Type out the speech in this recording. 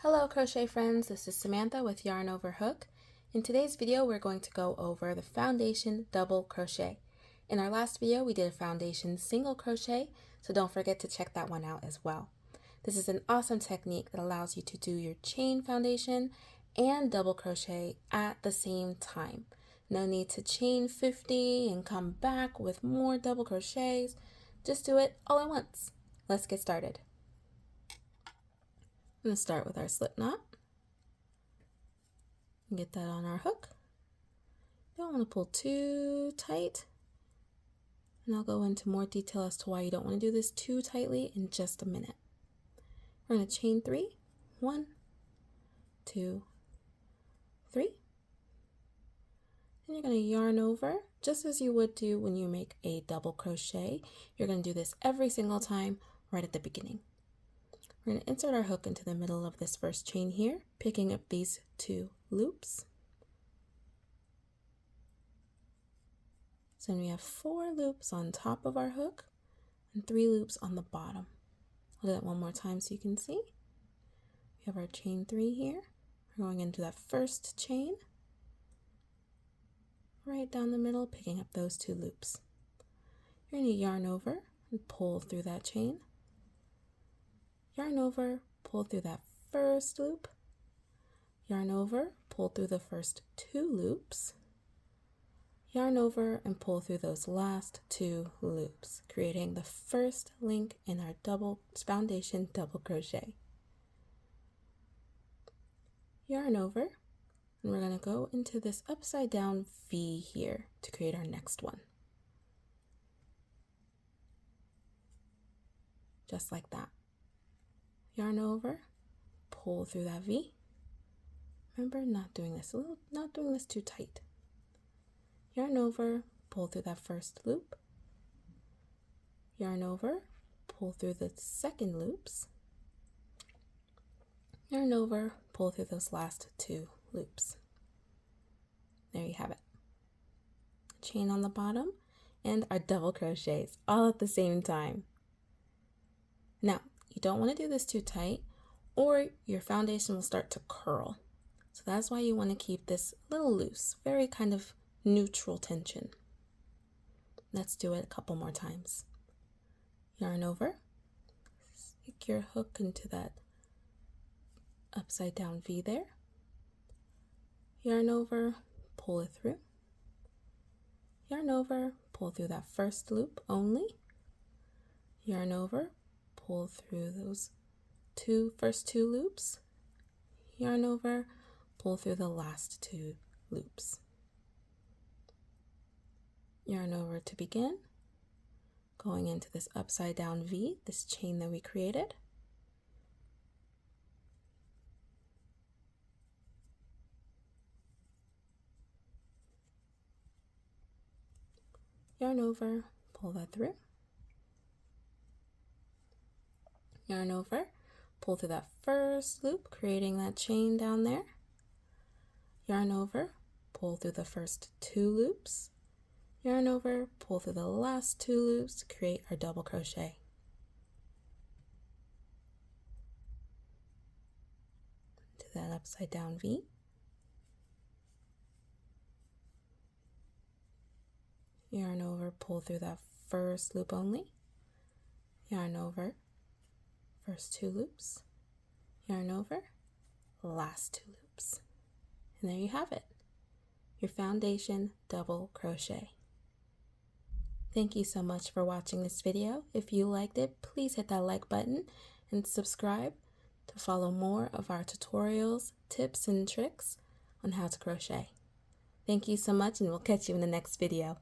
Hello crochet friends, this is Samantha with Yarn Over Hook. In today's video we're going to go over the foundation double crochet. In our last video we did a foundation single crochet, so don't forget to check that one out as well. This is an awesome technique that allows you to do your chain foundation and double crochet at the same time. No need to chain 50 and come back with more double crochets. Just do it all at once. Let's get started. I'm going to start with our slip knot and get that on our hook. Don't want to pull too tight, and I'll go into more detail as to why you don't want to do this too tightly in just a minute. We're going to chain 3, 1, 2, 3, and you're going to yarn over just as you would do when you make a double crochet. You're going to do this every single time right at the beginning. We're going to insert our hook into the middle of this first chain here, picking up these 2 loops. So we have 4 loops on top of our hook and 3 loops on the bottom. I'll do that one more time so you can see. We have our chain 3 here. We're going into that first chain, right down the middle, picking up those 2 loops. You're going to yarn over and pull through that chain. Yarn over, pull through that first loop, yarn over, pull through the first 2 loops, yarn over and pull through those last 2 loops, creating the first link in our foundation double crochet. Yarn over, and we're going to go into this upside down V here to create our next one. Just like that. Yarn over, pull through that V. Remember, not doing this too tight. Yarn over, pull through that first loop. Yarn over, pull through the second loops. Yarn over, pull through those last 2 loops. There you have it. Chain on the bottom and our double crochets all at the same time. Now, you don't want to do this too tight or your foundation will start to curl. So that's why you want to keep this a little loose, very kind of neutral tension. Let's do it a couple more times. Yarn over, stick your hook into that upside down V there. Yarn over, pull it through. Yarn over, pull through that first loop only. Yarn over, pull through those first 2 loops, yarn over, pull through the last 2 loops. Yarn over to begin, going into this upside down V, this chain that we created. Yarn over, pull that through. Yarn over, pull through that first loop, creating that chain down there. Yarn over, pull through the first 2 loops. Yarn over, pull through the last 2 loops to create our double crochet. To that upside down V. Yarn over, pull through that first loop only. Yarn over, first 2 loops, yarn over, last 2 loops. And there you have it, your foundation double crochet. Thank you so much for watching this video. If you liked it, please hit that like button and subscribe to follow more of our tutorials, tips, and tricks on how to crochet. Thank you so much, and we'll catch you in the next video.